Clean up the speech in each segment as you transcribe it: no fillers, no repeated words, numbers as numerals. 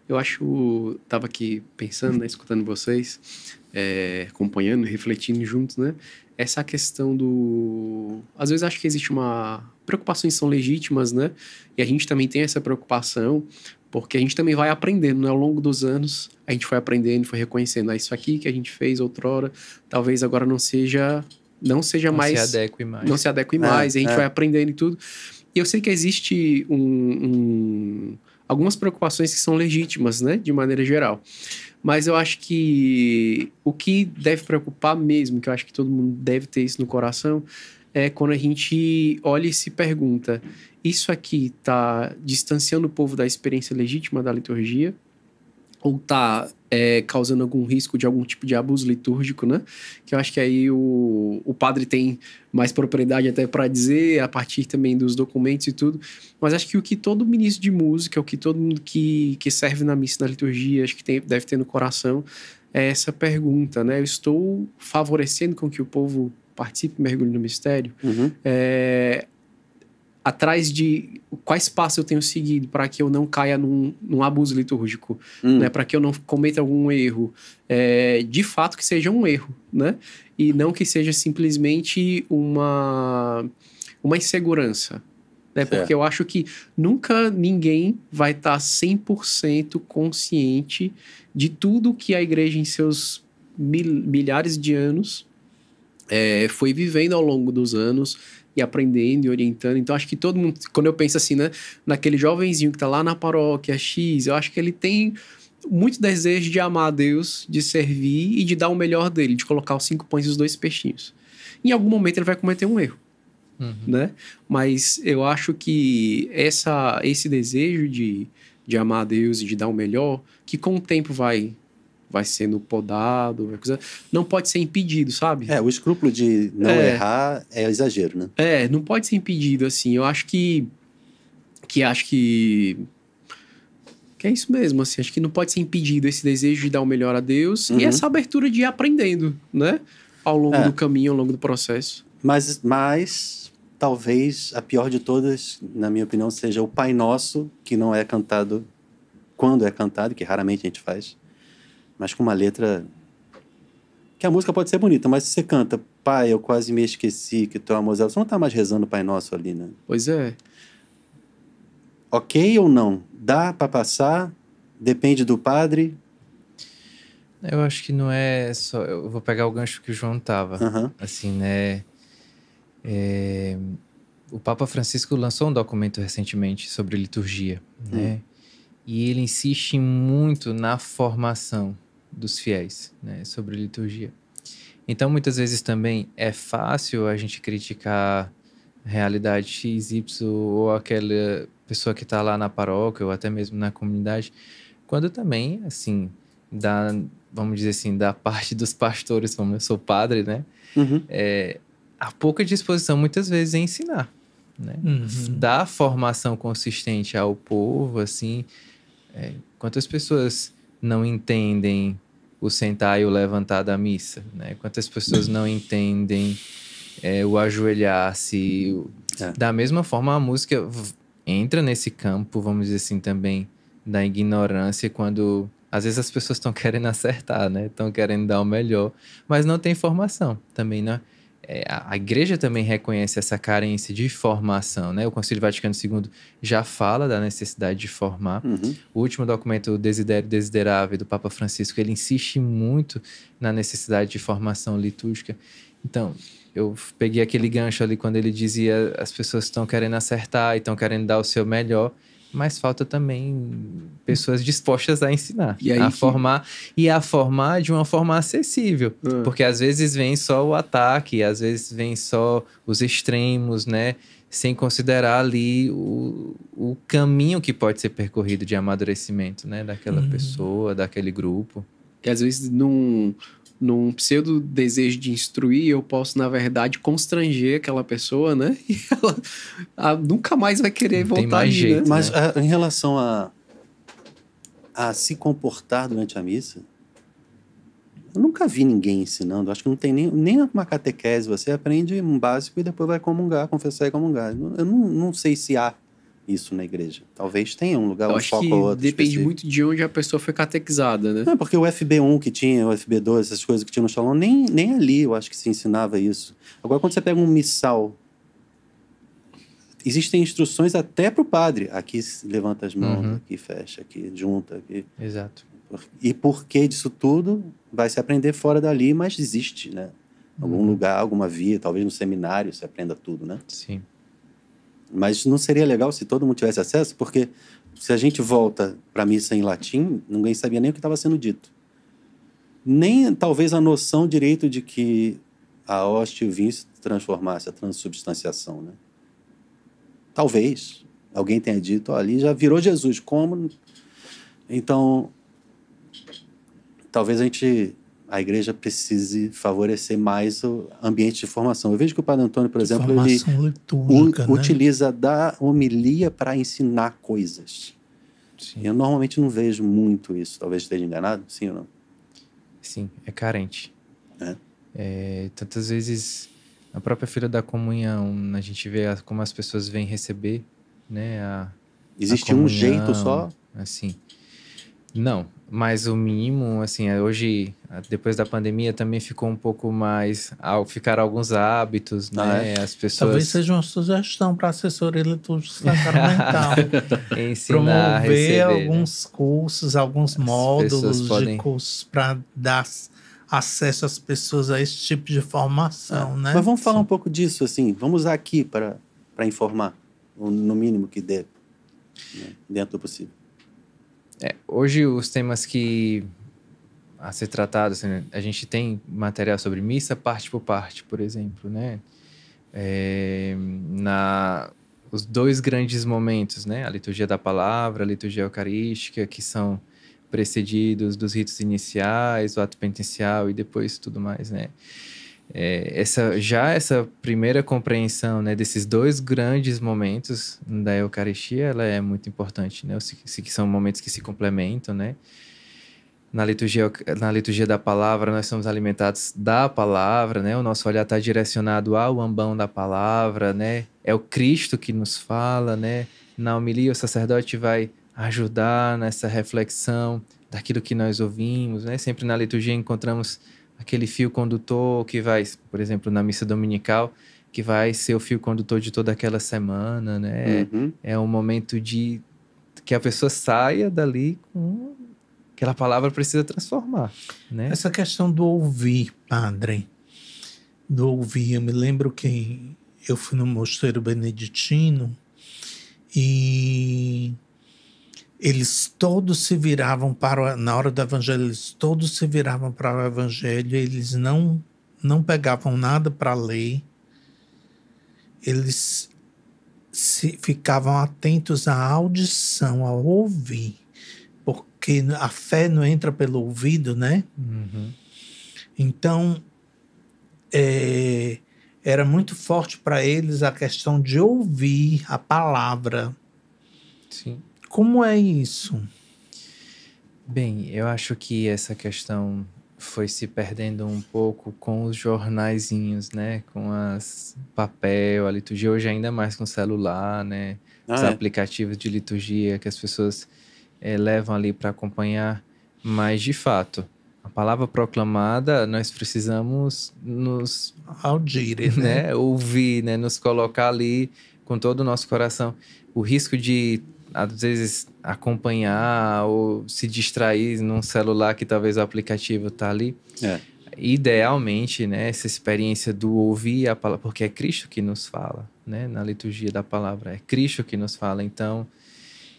Eu acho, tava aqui pensando, né, escutando vocês, acompanhando, refletindo juntos, né? Essa questão do... Às vezes acho que existe uma... Preocupações são legítimas, né? E a gente também tem essa preocupação, porque a gente também vai aprendendo, né? Ao longo dos anos, a gente foi aprendendo, foi reconhecendo, isso aqui que a gente fez outrora, talvez agora não seja Não se mais... adeque mais. Não se adeque mais, e a gente vai aprendendo e tudo. E eu sei que existe algumas preocupações que são legítimas, né? De maneira geral. Mas eu acho que o que deve preocupar mesmo, que eu acho que todo mundo deve ter isso no coração, é quando a gente olha e se pergunta: isso aqui está distanciando o povo da experiência legítima da liturgia? Ou está causando algum risco de algum tipo de abuso litúrgico, né? Que eu acho que aí o padre tem mais propriedade até para dizer, a partir também dos documentos e tudo. Mas acho que o que todo ministro de música, o que todo mundo que serve na missa, na liturgia, acho que deve ter no coração, é essa pergunta, né? Eu estou favorecendo com que o povo participe e mergulhe no mistério? Atrás de quais passos eu tenho seguido para que eu não caia num abuso litúrgico, né? Para que eu não cometa algum erro. De fato que seja um erro, né? E não que seja simplesmente uma insegurança. Né? Porque eu acho que nunca ninguém vai estar 100% consciente de tudo que a igreja em seus milhares de anos foi vivendo ao longo dos anos e aprendendo e orientando. Então, acho que todo mundo, quando eu penso assim, né, naquele jovenzinho que tá lá na paróquia X, eu acho que ele tem muito desejo de amar a Deus, de servir e de dar o melhor dele, de colocar os 5 pães e os 2 peixinhos. Em algum momento ele vai cometer um erro, né? Mas eu acho que esse desejo de amar a Deus e de dar o melhor, que com o tempo vai sendo podado, não pode ser impedido, sabe? O escrúpulo de não errar é exagero, né? Não pode ser impedido, assim. Eu acho que é isso mesmo, assim. Acho que não pode ser impedido esse desejo de dar o melhor a Deus e essa abertura de ir aprendendo, né? Ao longo do caminho, ao longo do processo. Mas talvez a pior de todas, na minha opinião, seja o Pai Nosso, que não é cantado quando é cantado, que raramente a gente faz, mas com uma letra que a música pode ser bonita, mas se você canta Pai, eu quase me esqueci que tu é amor, você não tá mais rezando o Pai Nosso ali, né? Pois é. Ok ou não? Dá para passar? Depende do padre? Eu acho que não é só... Eu vou pegar o gancho que o João tava. Assim, né? O Papa Francisco lançou um documento recentemente sobre liturgia, né? E ele insiste muito na formação dos fiéis, né, sobre liturgia. Então, muitas vezes também é fácil a gente criticar a realidade X, Y, ou aquela pessoa que está lá na paróquia, ou até mesmo na comunidade, quando também, assim, vamos dizer assim, da parte dos pastores, como eu sou padre, né, há pouca disposição, muitas vezes, em ensinar, né? Dar formação consistente ao povo, assim... quantas pessoas não entendem o sentar e o levantar da missa, né? Quantas pessoas não entendem o ajoelhar-se. Da mesma forma, a música entra nesse campo, vamos dizer assim, também, da ignorância, quando às vezes as pessoas estão querendo acertar, né? Estão querendo dar o melhor, mas não tem formação também, né? A igreja também reconhece essa carência de formação, né? O Concílio Vaticano II já fala da necessidade de formar. O último documento, o Desiderio Desiderável, do Papa Francisco, ele insiste muito na necessidade de formação litúrgica. Então, eu peguei aquele gancho ali quando ele dizia as pessoas estão querendo acertar e estão querendo dar o seu melhor, mas falta também pessoas dispostas a ensinar, a formar de uma forma acessível. Porque às vezes vem só o ataque, às vezes vem só os extremos, né? Sem considerar ali o caminho que pode ser percorrido de amadurecimento, né? Daquela pessoa, daquele grupo. Que às vezes num pseudo desejo de instruir, eu posso, na verdade, constranger aquela pessoa, né? E ela nunca mais vai querer voltar ali, jeito, né? Mas em relação a se comportar durante a missa, eu nunca vi ninguém ensinando. Acho que não tem nem uma catequese. Você aprende um básico e depois vai comungar, confessar e comungar. Eu não sei se há isso na igreja. Talvez tenha um lugar, Eu um acho foco que ou outro depende específico. muito de onde a pessoa foi catequizada, né? Não, porque o FB1 que tinha, o FB2, essas coisas que tinha no Shalom, nem ali eu acho que se ensinava isso. Agora, quando você pega um missal, existem instruções até para o padre. Aqui levanta as mãos, aqui fecha, aqui junta, aqui. Exato. E por que disso tudo vai se aprender fora dali, mas existe, né? Algum lugar, alguma via, talvez no seminário se aprenda tudo, né? Sim. Mas não seria legal se todo mundo tivesse acesso? Porque se a gente volta para a missa em latim, ninguém sabia nem o que estava sendo dito. Nem, talvez, a noção direito de que a hóstia e o vinho se transformasse, a transubstanciação, né? Talvez alguém tenha dito, ali já virou Jesus, como? Então, talvez a igreja precise favorecer mais o ambiente de formação. Eu vejo que o Padre Antônio, por exemplo, ele litúrgica, né? utiliza da homilia para ensinar coisas. Sim. Eu normalmente não vejo muito isso. Talvez esteja enganado, sim ou não? Sim, é carente. É. Tantas vezes, na própria fila da comunhão, a gente vê como as pessoas vêm receber, né? Existe a um comunhão, jeito só? Assim, não, mas o mínimo, assim, hoje, depois da pandemia, também ficou um pouco mais... Ficaram alguns hábitos, né? As pessoas... Talvez seja uma sugestão para a assessoria litúrgica sacramental. ensinar a Promover receber, alguns cursos, alguns módulos podem... de cursos para dar acesso às pessoas a esse tipo de formação, né? Mas vamos falar um pouco disso, assim. Vamos usar aqui para informar, no mínimo que dê, né? Dentro do possível. Hoje, os temas que a ser tratados, assim, a gente tem material sobre missa parte por parte, por exemplo, né? Os dois grandes momentos, né? A liturgia da palavra, a liturgia eucarística, que são precedidos dos ritos iniciais, o ato penitencial e depois tudo mais, né? Essa primeira compreensão, né, desses dois grandes momentos da Eucaristia, ela é muito importante, né? Que são momentos que se complementam, né? Na liturgia da palavra, nós somos alimentados da palavra, né? O nosso olhar está direcionado ao ambão da palavra, né? É o Cristo que nos fala, né? Na homilia, o sacerdote vai ajudar nessa reflexão daquilo que nós ouvimos, né? Sempre na liturgia encontramos aquele fio condutor que vai, por exemplo, na missa dominical, que vai ser o fio condutor de toda aquela semana, né? É um momento de que a pessoa saia dali com aquela palavra precisa transformar, né? Essa questão do ouvir, padre, do ouvir, eu me lembro que eu fui no mosteiro beneditino e eles todos se viravam na hora do evangelho, eles todos se viravam para o evangelho, eles não pegavam nada para ler, eles ficavam atentos à audição, ao ouvir, porque a fé não entra pelo ouvido, né? Então, era muito forte para eles a questão de ouvir a palavra. Sim. Como é isso? Bem, eu acho que essa questão foi se perdendo um pouco com os jornaizinhos, né? Com papel, a liturgia hoje ainda mais com celular, né? Os aplicativos de liturgia que as pessoas levam ali para acompanhar. Mas, de fato, a palavra proclamada, nós precisamos nos... audir, né? Ouvir, né? Nos colocar ali com todo o nosso coração. O risco de às vezes acompanhar ou se distrair num celular que talvez o aplicativo tá ali. Idealmente, né, essa experiência do ouvir a palavra, porque é Cristo que nos fala, né, na liturgia da palavra, é Cristo que nos fala, então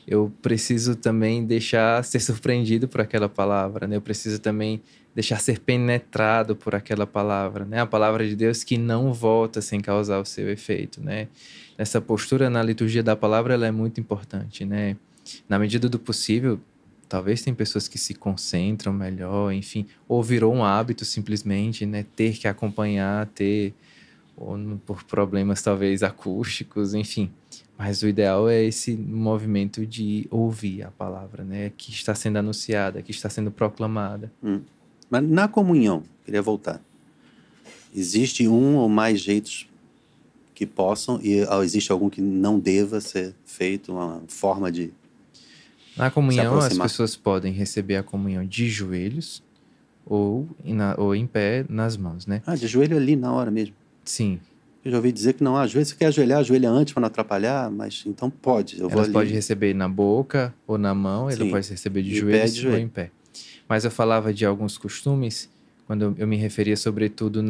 eu preciso também deixar ser surpreendido por aquela palavra, né, eu preciso também deixar ser penetrado por aquela palavra, né, a palavra de Deus que não volta sem causar o seu efeito, né. Essa postura na liturgia da palavra, ela é muito importante, né? Na medida do possível, talvez tem pessoas que se concentram melhor, enfim, ou virou um hábito simplesmente, né? Ter que acompanhar, ou por problemas talvez acústicos, enfim. Mas o ideal é esse movimento de ouvir a palavra, né? Que está sendo anunciada, que está sendo proclamada. Mas na comunhão, queria voltar. Existe um ou mais jeitos que possam e existe algum que não deva ser feito, uma forma de... Na comunhão, as aproximar. pessoas podem receber a comunhão de joelhos ou em pé nas mãos, né? de joelho ali na hora mesmo. Sim. Eu já ouvi dizer que não, às vezes você quer ajoelhar, ajoelha antes para não atrapalhar, mas então pode. Eu vou Elas ali. podem receber na boca ou na mão, ela Sim. pode receber de De pé, joelhos de ou joelho. em pé. Mas eu falava de alguns costumes, quando eu me referia sobretudo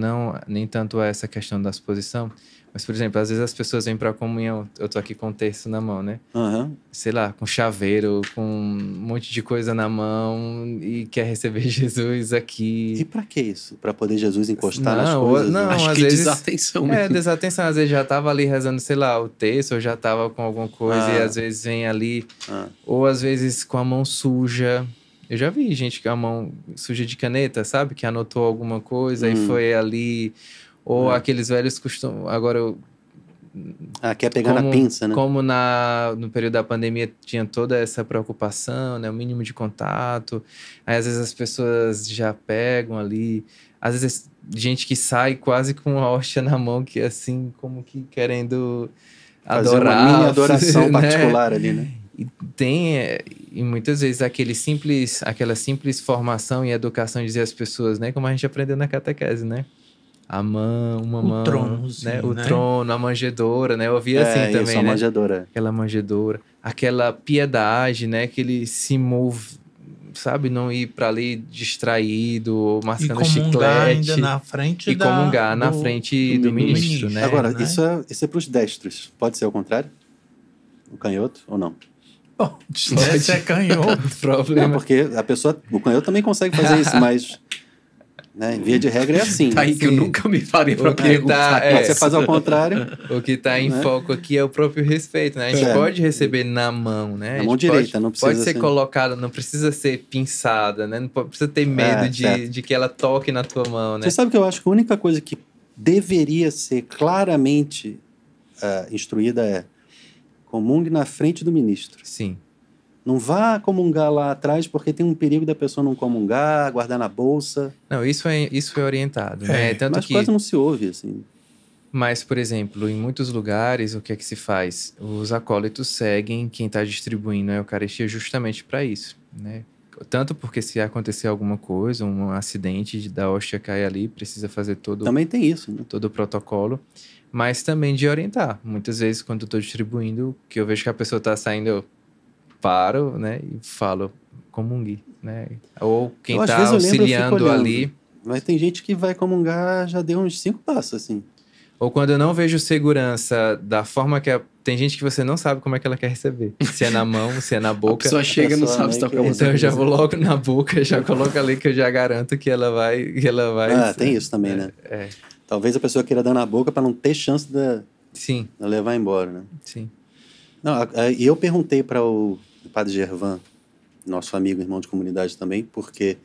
nem tanto a essa questão da exposição, mas, por exemplo, às vezes as pessoas vêm para a comunhão, eu tô aqui com o terço na mão, né? Aham. Sei lá, com chaveiro, com um monte de coisa na mão e quer receber Jesus E aqui. para que isso? Para poder Jesus encostar nas Não, coisas? não, Acho às que vezes- desatenção É, mesmo. desatenção. Às vezes já tava ali rezando, sei lá, o texto, ou já tava com alguma coisa, e às vezes vem ali, Ah. ou às vezes com a mão suja. Eu já vi gente com a mão suja de caneta, sabe? Que anotou alguma coisa e foi ali. Ou aqueles velhos costumes. Agora, Quer pegar na pinça, né? como no período da pandemia tinha toda essa preocupação, né? O mínimo de contato. Aí às vezes as pessoas já pegam ali. Às vezes gente que sai quase com a hóstia na mão, que assim, como que querendo Fazer adorar. uma mini adoração né? particular ali, né? E tem, e muitas vezes, aquela simples formação e educação de dizer às pessoas, né? Como a gente aprendeu na catequese, né? A mão, uma O mão, tronozinho, né? O né? trono, a manjedoura, né? Eu ouvia assim Isso, também, a né? manjedoura. Aquela manjedoura, aquela piedade, né? Que ele se move, sabe? Não ir para ali distraído, ou E mascando comungar chiclete. ainda na frente E comungar na frente do ministro, né? Agora, né? isso é para os destros. Pode ser ao contrário? O canhoto ou não? Esse é canhoto. O problema. Não, porque o canhoto também consegue fazer isso, mas né, via de regra é assim. Tá aí que eu Sim. nunca me parei pra O que perguntar. tá- é. Mas você faz ao contrário, O que está em Né? foco aqui é o próprio respeito, né? A gente É. pode receber na mão, né? Na A gente mão direita, não precisa Pode ser ser- colocada, não precisa ser pinçada, né? Não precisa ter medo certo. de que ela toque na tua mão, né? você sabe que eu acho que a única coisa que deveria ser claramente instruída é comungue na frente do ministro. Sim. Não vá comungar lá atrás, porque tem um perigo da pessoa não comungar, guardar na bolsa. Não, isso é orientado, né? É, Tanto Mas que... quase não se ouve, assim. Mas, por exemplo, em muitos lugares, o que é que se faz? Os acólitos seguem quem está distribuindo a Eucaristia justamente para isso, né? Tanto porque se acontecer alguma coisa, um acidente da hóstia cair ali, precisa fazer Também tem isso, né? todo o protocolo, mas também de orientar. Muitas vezes, quando eu estou distribuindo, que eu vejo que a pessoa está saindo, eu paro, né, e falo, comungue, né? Ou quem Às está vezes eu lembro, eu fico auxiliando olhando. ali. Mas tem gente que vai comungar, já deu uns 5 passos, assim. Ou quando eu não vejo segurança da forma que... Tem gente que você não sabe como é que ela quer receber. Se é na mão, se é na A boca. pessoa chega e não pessoa sabe se meio toca que- música. Então eu já vou logo na boca, já coloco ali que eu já garanto que ela vai... Tem isso também, né? É. Talvez a pessoa queira dar na boca para não ter chance de Sim, levar embora, né? sim. Não, e eu perguntei para o padre Gervan, nosso amigo, irmão de comunidade também, porque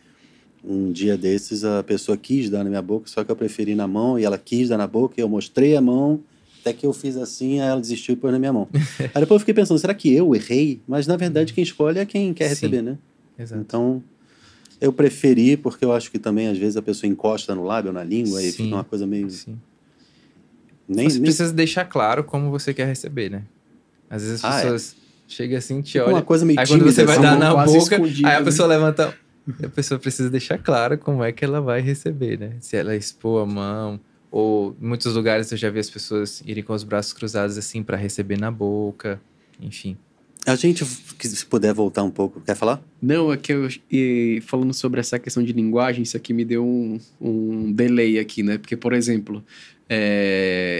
um dia desses a pessoa quis dar na minha boca, só que eu preferi na mão, e ela quis dar na boca, e eu mostrei a mão, até que eu fiz assim, aí ela desistiu e pôs na minha mão. Aí depois eu fiquei pensando, será que eu errei? Mas na verdade quem escolhe é quem quer Sim. receber, né? Exato. Então, eu preferi, porque eu acho que também às vezes a pessoa encosta no lábio, na língua, e Sim. fica uma coisa meio... Sim. Nem Você precisa deixar claro como você quer receber, né? Às vezes as pessoas chegam assim, te fica olham. uma coisa meio Aí quando tímida, você vai assim. dar na quase boca, escondida, aí a né? pessoa levanta. E a pessoa precisa deixar claro como é que ela vai receber, né? Se ela expor a mão, ou em muitos lugares eu já vi as pessoas irem com os braços cruzados assim para receber na boca, enfim. A gente, se puder voltar um pouco, quer falar? Não, é que falando sobre essa questão de linguagem, isso aqui me deu um delay aqui, né? Porque, por exemplo,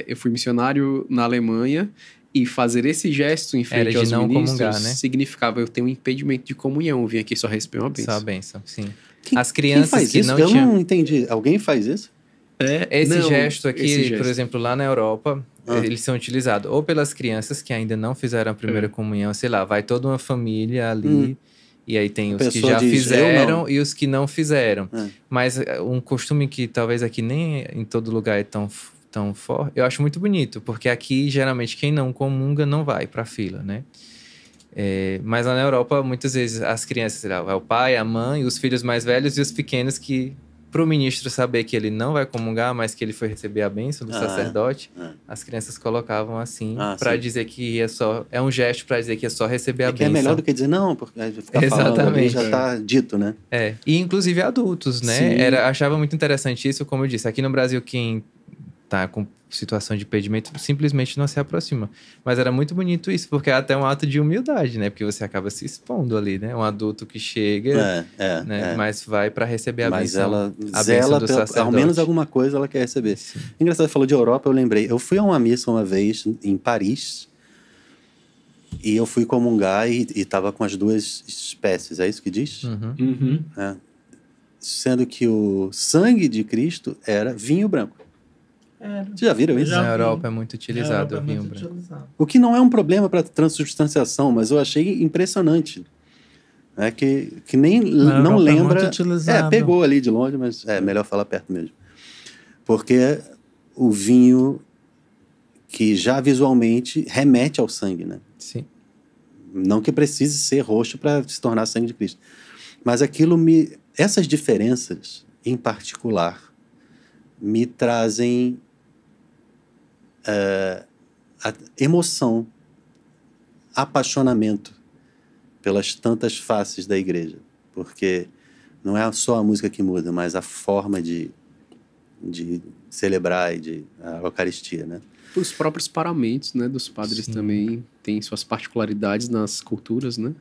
eu fui missionário na Alemanha e fazer esse gesto em Era frente de aos não ministros comungar, né? significava eu ter um impedimento de comunhão. Eu vim aqui só receber uma bênção. Só a bênção, sim. Quem As crianças faz que isso? não Eu tinham... não entendi. Alguém faz isso? Esse Não, gesto aqui, esse gesto. por exemplo, lá na Europa, eles são utilizados ou pelas crianças que ainda não fizeram a primeira comunhão, sei lá, vai toda uma família ali, e aí tem A os que pessoa já diz, "Eu fizeram não." e os que não fizeram. É. Mas um costume que talvez aqui nem em todo lugar é tão forte, eu acho muito bonito, porque aqui, geralmente, quem não comunga não vai pra fila, né? Mas lá na Europa, muitas vezes, as crianças, sei lá, vai o pai, a mãe, os filhos mais velhos e os pequenos que para o ministro saber que ele não vai comungar, mas que ele foi receber a bênção do sacerdote, as crianças colocavam assim para dizer que é um gesto para dizer que é só receber a bênção. Que é melhor do que dizer não, porque ficar falando ali já está dito, né? E inclusive adultos, né? Achava muito interessante isso, como eu disse, aqui no Brasil quem tá com situação de impedimento simplesmente não se aproxima. Mas era muito bonito isso, porque é até um ato de humildade, né? Porque você acaba se expondo ali, né? Um adulto que chega, mas vai para receber a bênção. Mas ela zela, ao menos alguma coisa ela quer receber. Sim. Engraçado, falou de Europa, eu lembrei. Eu fui a uma missa uma vez em Paris e eu fui comungar e estava com as duas espécies, é isso que diz? Sendo que o sangue de Cristo era vinho branco. Vocês já viram isso? Na Europa é muito utilizado o vinho branco. O que não é um problema para transubstanciação, mas eu achei impressionante. Que nem não lembra... pegou ali de longe, mas é melhor falar perto mesmo. Porque o vinho que já visualmente remete ao sangue, né? Sim. Não que precise ser roxo para se tornar sangue de Cristo. Mas essas diferenças, em particular, me trazem a emoção, apaixonamento pelas tantas faces da igreja. Porque não é só a música que muda, mas a forma de celebrar e a Eucaristia, né? Os próprios paramentos, né, dos padres também têm suas particularidades nas culturas, né?